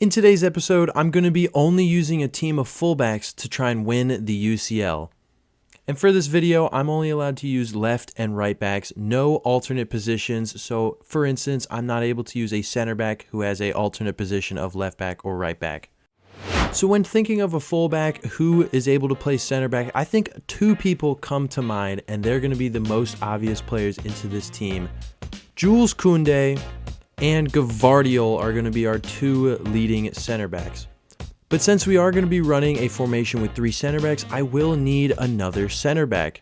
In today's episode, I'm going to be only using a team of fullbacks to try and win the UCL. And for this video, I'm only allowed to use left and right backs, no alternate positions. So for instance, I'm not able to use a center back who has an alternate position of left back or right back. So when thinking of a fullback who is able to play center back, I think two people come to mind, and they're going to be the most obvious players into this team. Jules Koundé and Gvardiol are going to be our two leading center backs. But since we are going to be running a formation with three center backs, I will need another center back.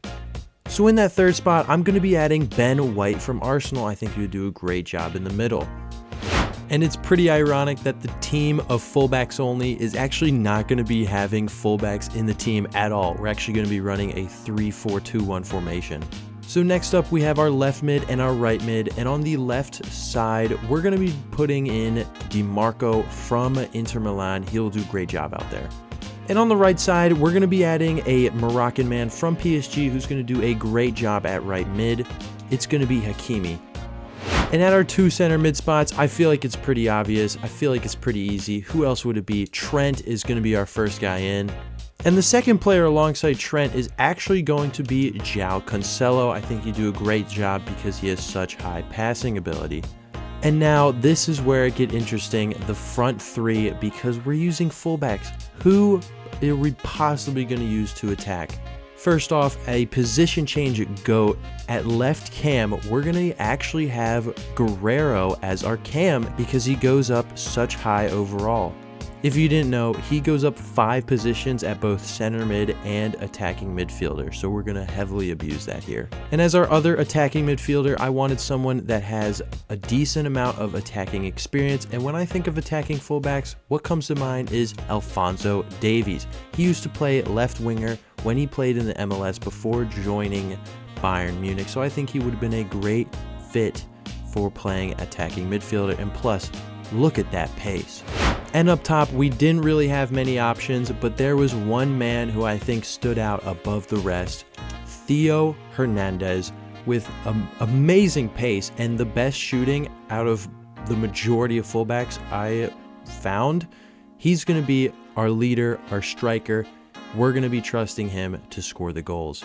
So in that third spot, I'm going to be adding Ben White from Arsenal. I think he would do a great job in the middle. And it's pretty ironic that the team of fullbacks only is actually not going to be having fullbacks in the team at all. We're actually going to be running a 3-4-2-1 formation. So next up, we have our left mid and our right mid, and on the left side, we're going to be putting in DiMarco from Inter Milan. He'll do a great job out there. And on the right side, we're going to be adding a Moroccan man from PSG who's going to do a great job at right mid. It's going to be Hakimi. And at our two center mid spots, I feel like it's pretty obvious. I feel like it's pretty easy. Who else would it be? Trent is going to be our first guy in. And the second player alongside Trent is actually going to be João Cancelo. I think he'd do a great job because he has such high passing ability. And now this is where it gets interesting, the front three, because we're using fullbacks. Who are we possibly going to use to attack? First off, a position change GOAT. At left cam, we're going to actually have Guerrero as our cam because he goes up such high overall. If you didn't know, he goes up 5 positions at both center mid and attacking midfielder, so we're going to heavily abuse that here. And as our other attacking midfielder, I wanted someone that has a decent amount of attacking experience, and when I think of attacking fullbacks, what comes to mind is Alphonso Davies. He used to play left winger when he played in the MLS before joining Bayern Munich, so I think he would have been a great fit for playing attacking midfielder, and plus, look at that pace. And up top, we didn't really have many options, but there was one man who I think stood out above the rest, Theo Hernandez, with amazing pace and the best shooting out of the majority of fullbacks I found. He's going to be our leader, our striker. We're going to be trusting him to score the goals.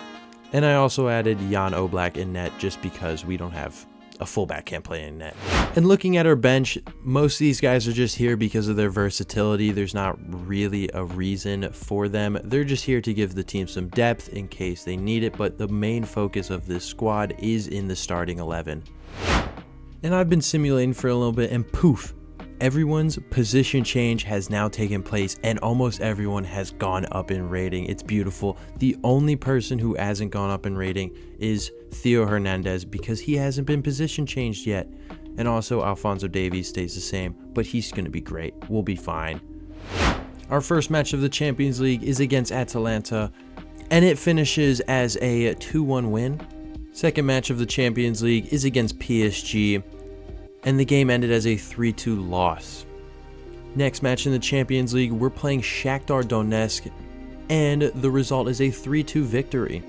And I also added Jan Oblak in net just because we don't have a fullback can't play in net. And looking at our bench, most of these guys are just here because of their versatility. There's not really a reason for them. They're just here to give the team some depth in case they need it, but the main focus of this squad is in the starting 11. And I've been simulating for a little bit, and poof, everyone's position change has now taken place and almost everyone has gone up in rating. It's beautiful. The only person who hasn't gone up in rating is Theo Hernandez because he hasn't been position changed yet. And also Alphonso Davies stays the same, but he's going to be great. We'll be fine. Our first match of the Champions League is against Atalanta, and it finishes as a 2-1 win. Second match of the Champions League is against PSG, and the game ended as a 3-2 loss. Next match in the Champions League, we're playing Shakhtar Donetsk, and the result is a 3-2 victory.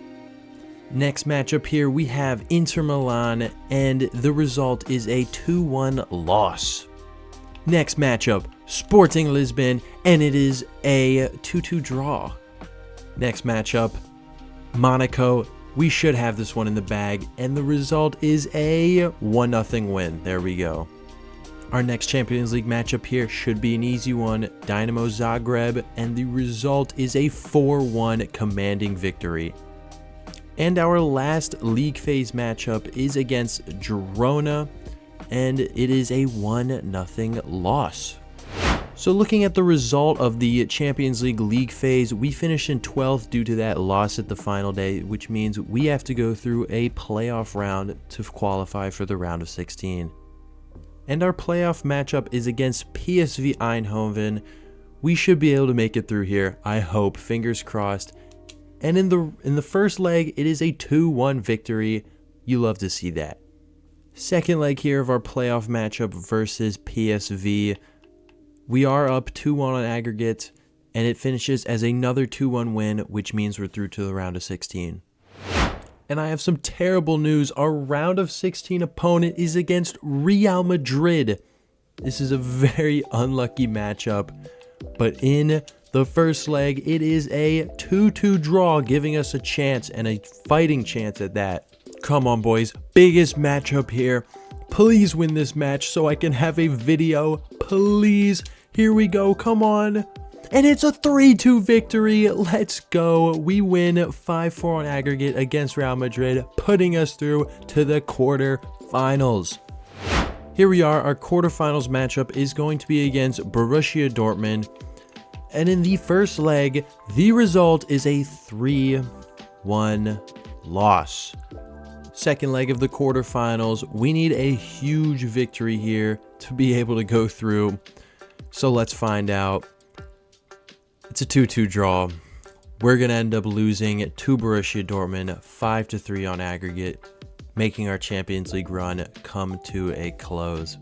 Next matchup here, we have Inter Milan, and the result is a 2-1 loss. Next matchup, Sporting Lisbon, and it is a 2-2 draw. Next matchup, Monaco. We should have this one in the bag, and the result is a 1-0 win. There we go. Our next Champions League matchup here should be an easy one, Dynamo Zagreb, and the result is a 4-1 commanding victory. And our last league phase matchup is against Girona, and it is a 1-0 loss. So looking at the result of the Champions League phase, we finished in 12th due to that loss at the final day, which means we have to go through a playoff round to qualify for the round of 16. And our playoff matchup is against PSV Eindhoven. We should be able to make it through here, I hope, fingers crossed. And in the first leg, it is a 2-1 victory. You love to see that. Second leg here of our playoff matchup versus PSV. We are up 2-1 on aggregate, and it finishes as another 2-1 win, which means we're through to the round of 16. And I have some terrible news. Our round of 16 opponent is against Real Madrid. This is a very unlucky matchup, but in the first leg, it is a 2-2 draw, giving us a chance, and a fighting chance at that. Come on, boys. Biggest matchup here. Please win this match so I can have a video. Please. Here we go. Come on. And it's a 3-2 victory. Let's go. We win 5-4 on aggregate against Real Madrid, putting us through to the quarterfinals. Here we are. Our quarterfinals matchup is going to be against Borussia Dortmund. And in the first leg, the result is a 3-1 loss. Second leg of the quarterfinals, we need a huge victory here to be able to go through. So let's find out. It's a 2-2 draw. We're going to end up losing to Borussia Dortmund 5-3 on aggregate, making our Champions League run come to a close.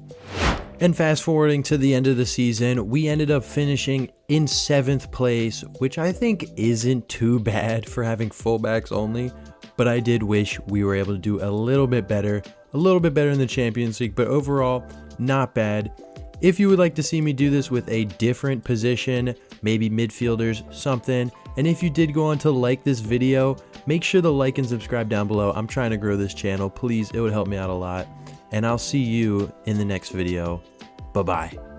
And fast forwarding to the end of the season, we ended up finishing in 7th place, which I think isn't too bad for having fullbacks only. But I did wish we were able to do a little bit better in the Champions League, but overall, not bad. If you would like to see me do this with a different position, maybe midfielders, something, and if you did go on to like this video, make sure to like and subscribe down below. I'm trying to grow this channel. Please, it would help me out a lot. And I'll see you in the next video. Bye-bye.